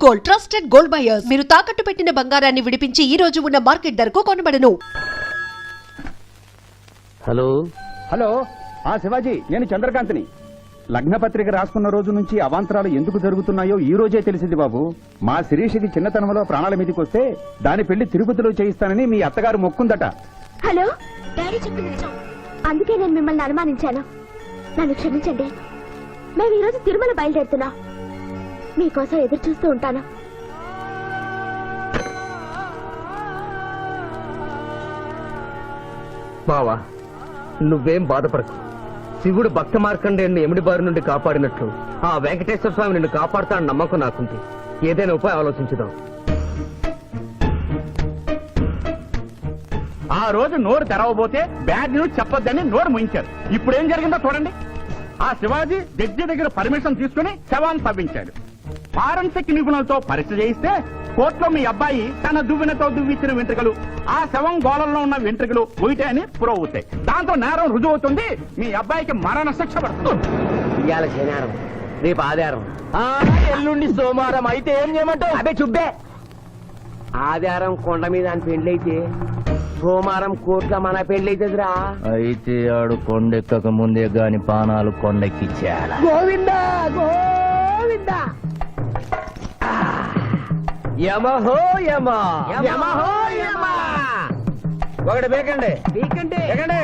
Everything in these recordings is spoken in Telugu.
గోల్డ్ ట్రస్టెడ్ గోల్డ్ బయర్స్ మీరు తాకట్టు పెట్టిన బంగారాన్ని విడిపించి ఈ రోజు ఉన్న మార్కెట్ ధరకు కొనబడను. హలో హలో శివాజీ, నేను చంద్రకాంత్ని. లగ్నపత్రిక రాసుకున్న రోజు నుంచి అవాంతరాలు ఎందుకు జరుగుతున్నాయో ఈ రోజే తెలిసింది బాబు. మా శిరీషకి చిన్నతనంలో ప్రాణాల మీదకి వస్తే దాని పెళ్లి తిరుపతిలో చేయిస్తానని మీ అత్తగారు మొక్కుందట. హలో డాడీ చెప్పింది నిజం. అందుకే నేను మిమ్మల్ని అనుమానించాను. నన్ను క్షమించండి. మేము ఈరోజు తిరుమల బయలుదేరుతున్నా. మీకోసం ఎదురు చూస్తూ ఉంటాను. బావా, నువ్వేం బాధపడకు. శివుడు భక్త మార్కండేయుని ఎమిడి బారి నుండి కాపాడినట్లు ఆ వెంకటేశ్వర స్వామి నిన్ను కాపాడుతాడని నమ్మకం నాకుంది. ఏదైనా ఉపాయం ఆలోచించుదాం. ఆ రోజు నోరు తెరవబోతే బ్యాడ్ న్యూస్ చెప్పొద్దని నోరు ముయించారు. ఇప్పుడు ఏం జరిగిందో చూడండి. ఆ శివాజీ జడ్జి దగ్గర పర్మిషన్ తీసుకుని శవాన్ని తవ్వించాడు. ఫారెన్సిక్ నిపుణులతో పరీక్ష చేయిస్తే కోర్టులో మీ అబ్బాయి తన దువ్వెనతో దువ్విచ్చిన వెంట్రుకలు ఆ శవం గోళంలో ఉన్న వెంట్రుకలు ఒకటే అని ప్రూవ్ అవుతాయి. దాంతో నేరం రుజువు అవుతుంది. మీ అబ్బాయికి మరణ శిక్ష పడుతుంది. ఇవాళ శనివారం, రేపు ఆదివారం, ఎల్లుండి సోమవారం. అయితే ఏం చేయమంటావు? అదే చుబ్బే. ఆదివారం కొండ మీద అని పెండ్లైతే సోమవారం కోర్టులో మన పెండ్లైతుందిరా. అయితే ఆడు కొండెక్కక ముందే గాని పానాలు కొండెక్కిచ్చేయాల. గోవిందా గోవిందా. యమహో యమ యమహో యమ. ఒకటి బేకండి బీకండి బేకండి.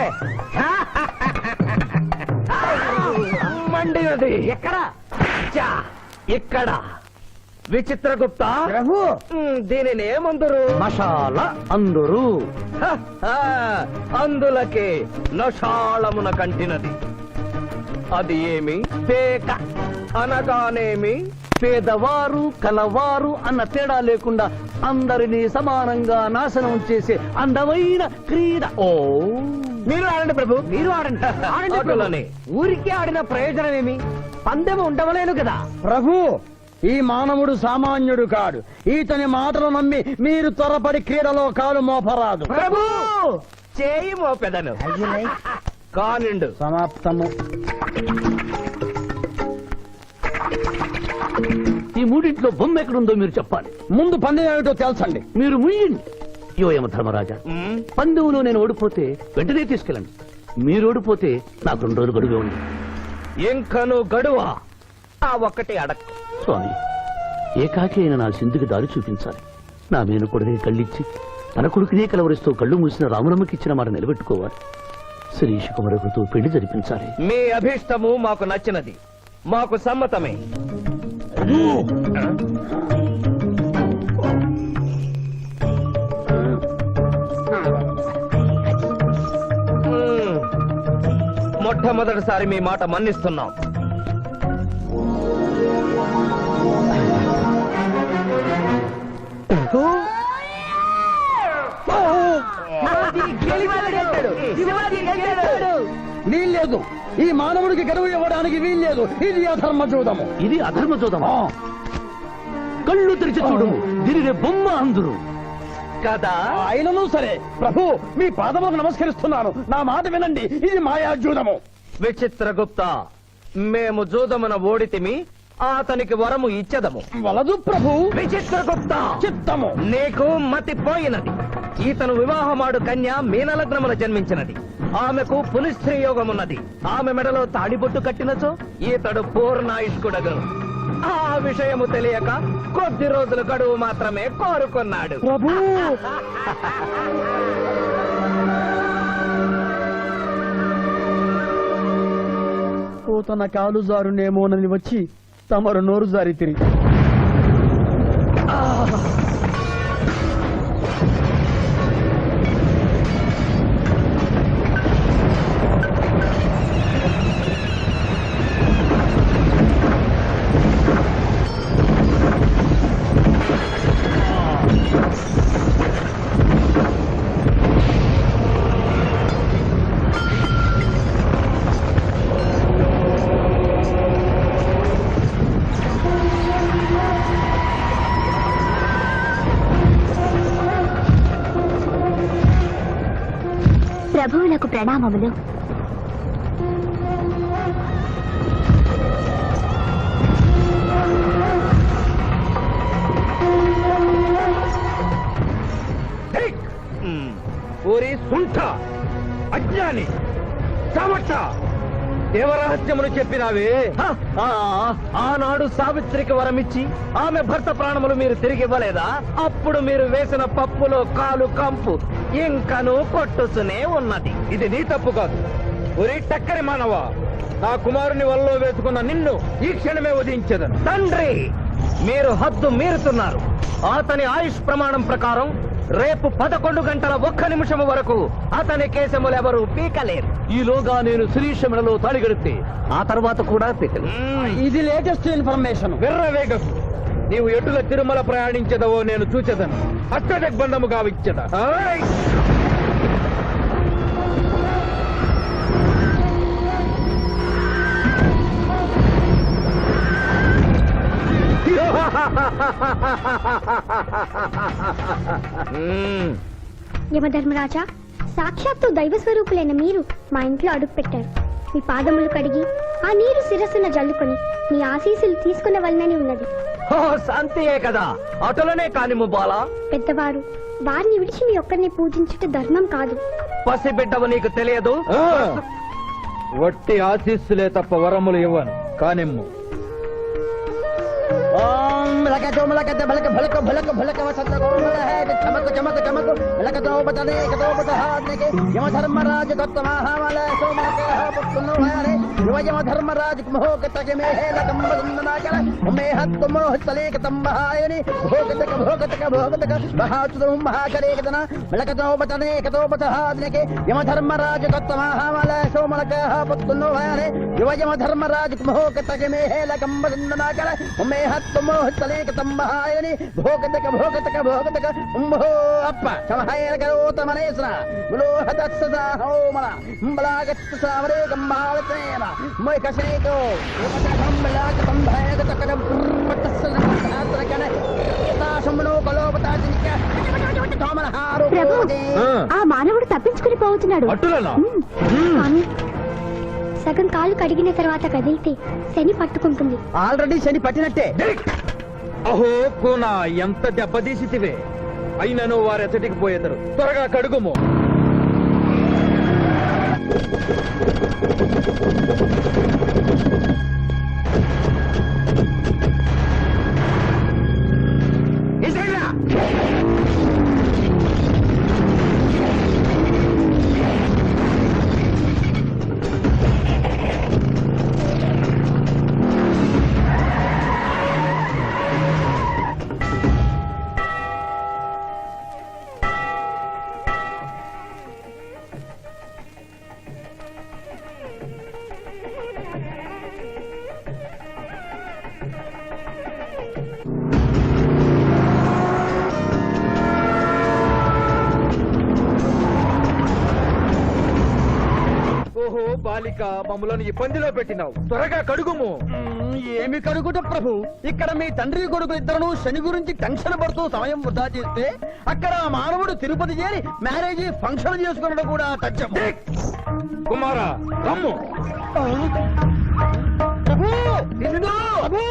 మండినది ఎక్కడ? ఇక్కడ. విచిత్రగుప్త ప్రభు, దీనిని ఏమందరు? మషాల అందురు. అందులకే నషాళమున కంటినది. అది ఏమి? పేక అనగానేమి పేదవారు కలవారు అన్న తేడా లేకుండా అందరినీ సమానంగా నాశనం చేసే అందమైన క్రీడ. ఓ, మీరు ఆడండి ప్రభు, మీరు ఆడండి. ఆడండి. ఊరికే ఆడిన ప్రయోజనం ఏమి? పందెము ఉండవలేను కదా ప్రభు. ఈ మానవుడు సామాన్యుడు కాడు. ఈతని మాటలు నమ్మి మీరు త్వరపడి క్రీడలో కాలు మోపరాదు. ప్రభు చేయి మోపెదను. కానిండు. సమాప్తము. ఈ మూడింట్లో బొమ్మ ఎక్కడుందో మీరు చెప్పాలి. ముందు పందెం ఏమిటో తెలుసండి. మీరు ముయ్యండి. యోయమ ధర్మరాజా, పందెంలో నేను ఓడిపోతే వెంటనే తీసుకెళ్ళండి. మీరు ఓడిపోతే నాకు 2 రోజులు గడువే ఉంది. ఇంకను గడువా? ఆ ఒక్కటి అడక్. స్వామి, ఏకాకి అయిన నా సింధుకి దారి చూపించాలి. నా మేను కొడుకుని కళ్ళిచ్చి తన కొడుకునే కలవరిస్తూ కళ్ళు మూసిన రామరమ్మకి ఇచ్చిన మాట నిలబెట్టుకోవాలి. శిరీష్ కుమారుడితో పెళ్లి జరిపించాలి. మీ అభీష్టము మాకు నచ్చినది, మాకు సమ్మతమే. మొట్టమొదటిసారి మీ మాట మన్నిస్తున్నాం. వీల్లేదు. ఈ మానవుడికి గడువు ఇవ్వడానికి వీల్లేదు. ఇది అధర్మ జూదము. ఇది అధర్మ జోదమా? కళ్ళు తెరిచి చూడము, దీనినే బొమ్మ అందురు కదా. అయినను సరే ప్రభు, మీ పాదములకు నమస్కరిస్తున్నాను. నా మాట వినండి. ఇది మాయా జూదము. విచిత్రగుప్త, మేము జూదమున ఓడితిమి, అతనికి వరము ఇచ్చదము. వలదు ప్రభు. విచిత్రగుప్త, చిత్తము. నీకు మతి పోయినది. ఈతను వివాహమాడు కన్య మీనలగ్నమున జన్మించినది. ఆమెకు పునిస్త్రీ యోగమున్నది. ఆమె మెడలో తాడిబొట్టు కట్టినచో ఈతడు పూర్ణాయుష్కుడగను. ఆ విషయము తెలియక కొద్ది రోజులు గడువు మాత్రమే కోరుకున్నాడు. ప్రభు, తన కాలు జారునేమోనని వచ్చి తమరు నోరు జారి తిరిగి ప్రభువులకు ప్రణామములు. ఓరి సుంఠ, అజ్ఞాని, సమర్థ, దేవరహస్యమును చెప్పినావే. ఆనాడు సావిత్రికి వరమిచ్చి ఆమె భర్త ప్రాణములు మీరు తిరిగి ఇవ్వలేదా? అప్పుడు మీరు వేసిన పప్పులో కాలు కంపు ఇంకను కొట్టుతూనే ఉన్నది. ఇది నీ తప్పు కాదు. ఒరి టక్కరి మానవ, నా కుమారుని వల్లో వేసుకున్న నిన్ను ఈ క్షణమే వధించదను. తండ్రి, మీరు హద్దు మీరుతున్నారు. అతని ఆయుష్ ప్రమాణం ప్రకారం రేపు 11 గంటల 1 నిమిషం వరకు అతని కేశములెవరూ పీకలేరు. ఈలోగా నేను శ్రీశమణలో తాళిగడితే ఆ తర్వాత కూడా పీకలేరు. ఇది లేటెస్ట్ ఇన్ఫర్మేషన్. వెర్రవేగం, నీవు ఎటుల తిరుమల ప్రయాణించదవో నేను చూచెదను. అష్టదిగ్బంధము గావిచ్చద. యమధర్మరాజా, సాక్షాత్తు దైవ స్వరూపులైన మీరు మా ఇంట్లో అడుగు పెట్టారు. మీ పాదములు కడిగి ఆ నీరు శిరస్సున జల్లుకొని మీ ఆశీస్సులు తీసుకునవలనని ఉన్నది. శాంతియే కదా, అటులనే కానిము బాలా. పెద్దవారు, వారిని విడిచి మీ ఒక్కరిని పూజించుట ధర్మం కాదు. పసిబిడ్డవు నీకు తెలియదు. వట్టి ఆశీస్సులే తప్ప వరములు ఇవ్వను. కానిమ్ము. ఓం లకతో మలకత బలక భలక భలక భలక వసంత గోమల హే చమక చమక చమక లకతో బతనే కతో బతహాద్నకే యమధర్మరాజ దత్తమహామల సోమకే హపుత్తును హరే యమధర్మరాజ మోహకతకే మే హే లకం బదుందనాకల మే హత్తు మోహతలేక తంబహాయని భోగతక బహాతుం మహాకరేకదన లకతో బతనే కతో బతహాద్నకే యమధర్మరాజ దత్తమహామల సోమకే హపుత్తును హరే యమధర్మరాజ మోహకతకే మే హే లకం బదుందనాకల మే హత్తమోహతలేక తంబహాయని భోగతక ఉంభో అప్ప సమహాయన కరోత మనేశ్వర ములోహత సదా హోమల బలాగత్త సావరే గంబావతేన మై కసేతో బలాగ సంభాయగత కన పట్టసలకన తాశమునో కలోపతాజిక తోమనహారు. ప్రభు, ఆ మానవుడు తప్పించుకుని పోతున్నాడు. అట్టులనా? స్వామి, సగం కాలు కడిగిన తర్వాత కదిలితే శని పట్టుకుంటుంది. ఆల్రెడీ శని పట్టినట్టే. అహో కూనా, ఎంత దెబ్బతీసితివే. అయినను వారెచ్చటికి పోయేదరు. త్వరగా కడుగుము. ఓహో బాలిక, మమ్మలను ఈ పందిలో పెట్టినావు. త్వరగా కడుగుము. ఏమి కడుగుట ప్రభు, ఇక్కడ మీ తండ్రి కొడుకు ఇద్దరు శని గురించి టెన్షన్ పడుతూ సమయం వృధా చేస్తే అక్కడ ఆ మానవుడు తిరుపతి చేరి మ్యారేజ్ ఫంక్షన్ చేసుకున్నట్టు కూడా తథ్యం. కుమారా, రమ్ము. ప్రభు, ఇదిగో ప్రభు.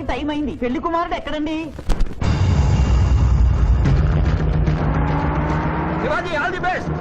టైం అయింది. పెళ్లి కుమారుడు ఎక్కడండి? Shivaji all the best.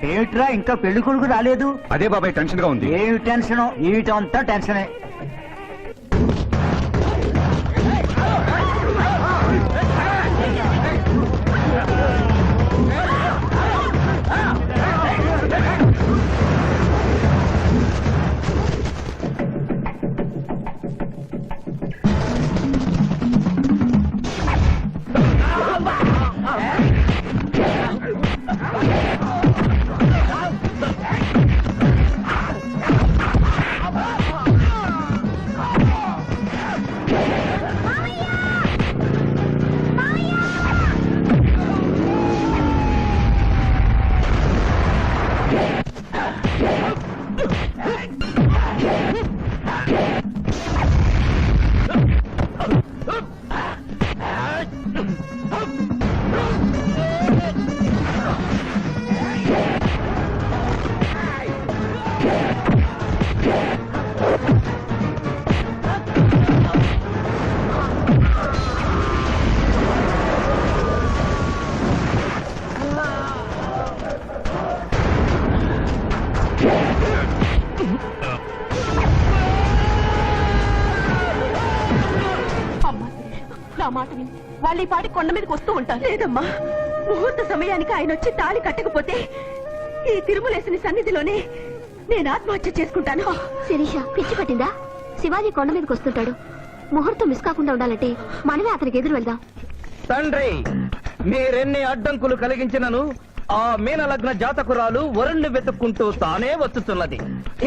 ఏమిట్రా ఇంకా పెళ్లి కొడుకు రాలేదు? అదే బాబాయ్ టెన్షన్ గా ఉంది. ఏమి టెన్షన్? ఏమిటంతా టెన్షనే. నా మాట విని వాళ్ళు ఈ పాటి కొండ మీదకి వస్తూ ఉంటారు. లేదమ్మా, ముహూర్త సమయానికి ఆయన వచ్చి తాళి కట్టకపోతే ఈ తిరుమలేసిన సన్నిధిలోనే నేను ఆత్మహత్య చేసుకుంటాను. శిరీష పిచ్చి పట్టిందా? శివాజీ కొండ మీదకి వస్తుంటాడు. ముహూర్తం మిస్ కాకుండా ఉండాలంటే మనమే అతనికి ఎదురు వెళ్దాం. తండ్రి, మీరెన్ని అడ్డంకులు కలిగించినను ఆ మీనలగ్న జాతకురాలు వరుణ్ణి వెతుక్కుంటూ తానే వచ్చుతున్నది.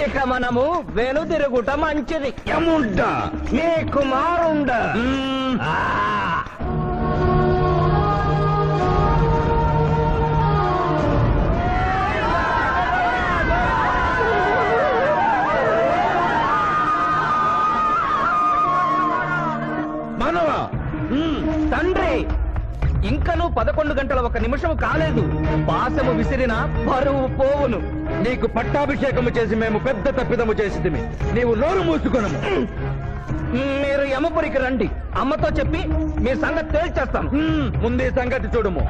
ఇక మనము వెనుదిరుగుట మంచిది. యముండా మీ కుమారుండా. మనవా తండ్రి, ఇంకనూ 11 గంటల 1 నిమిషం కాలేదు. పాశము విసిరిన పరువు పోవును. నీకు పట్టాభిషేకము చేసి మేము పెద్ద తప్పిదము చేసిదిమి. నీవు నోరు మూసుకొనము. మీరు యమపురికి రండి. అమ్మతో చెప్పి మీ సంగతి తేల్చేస్తాను. ముందు ఈ సంగతి చూడము.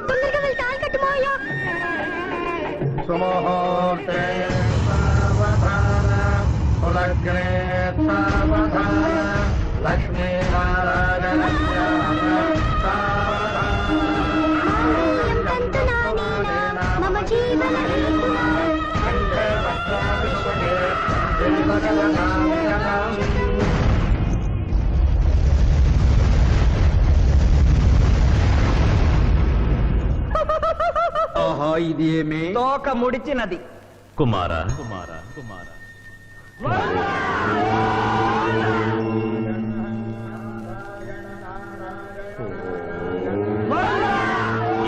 తొందరగా వెళ్ళి తాళి కట్టు మావయ్య. సుముహూర్తే సావధాన కులగ్నే సావధాన లక్ష్మీనారాయణ మమ జీవన ఇది ఏమి తోక ముడిచినది. కుమార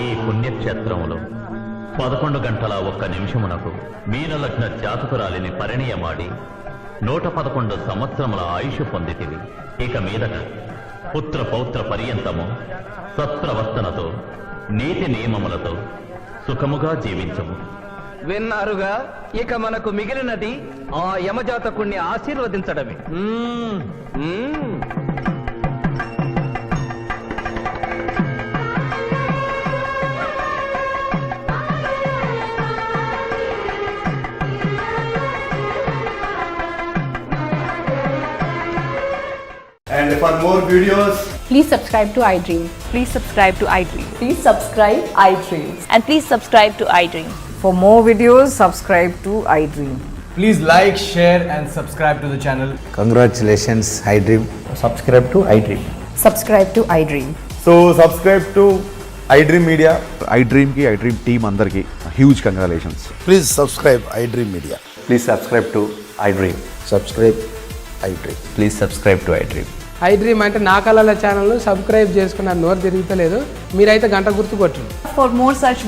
ఈ పుణ్యక్షేత్రంలో 11 గంటల 1 నిమిషమునకు మీనలగ్న జాతకురాలిని పరిణయమాడి 111 సంవత్సరముల ఆయుష్ పొందితివి. ఇక మీదట పుత్ర పౌత్ర పర్యంతము సత్ప్రవర్తనతో నీతి నియమములతో సుఖముగా జీవించము. విన్నారుగా, ఇక మనకు మిగిలినది ఆ యమజాతకుణ్ణి ఆశీర్వదించడమే. And for more videos, Please subscribe to iDream. Please subscribe to iDream. Please subscribe iDream. And please subscribe to iDream. For more videos, subscribe to iDream. please like, share, and subscribe to the channel. Congratulations, iDream. Subscribe to iDream. Subscribe to iDream. So subscribe to iDream Media. iDream ki iDream team andarki huge congratulations. Please subscribe iDream Media. Please subscribe to iDream. Subscribe iDream. Please subscribe to iDream. iDream అంటే నా కళల ఛానల్ సబ్స్క్రైబ్ చేసుకున్న నోరు తిరుగుతలేదు. మీరైతే గంట గుర్తు కొట్టండి. For more such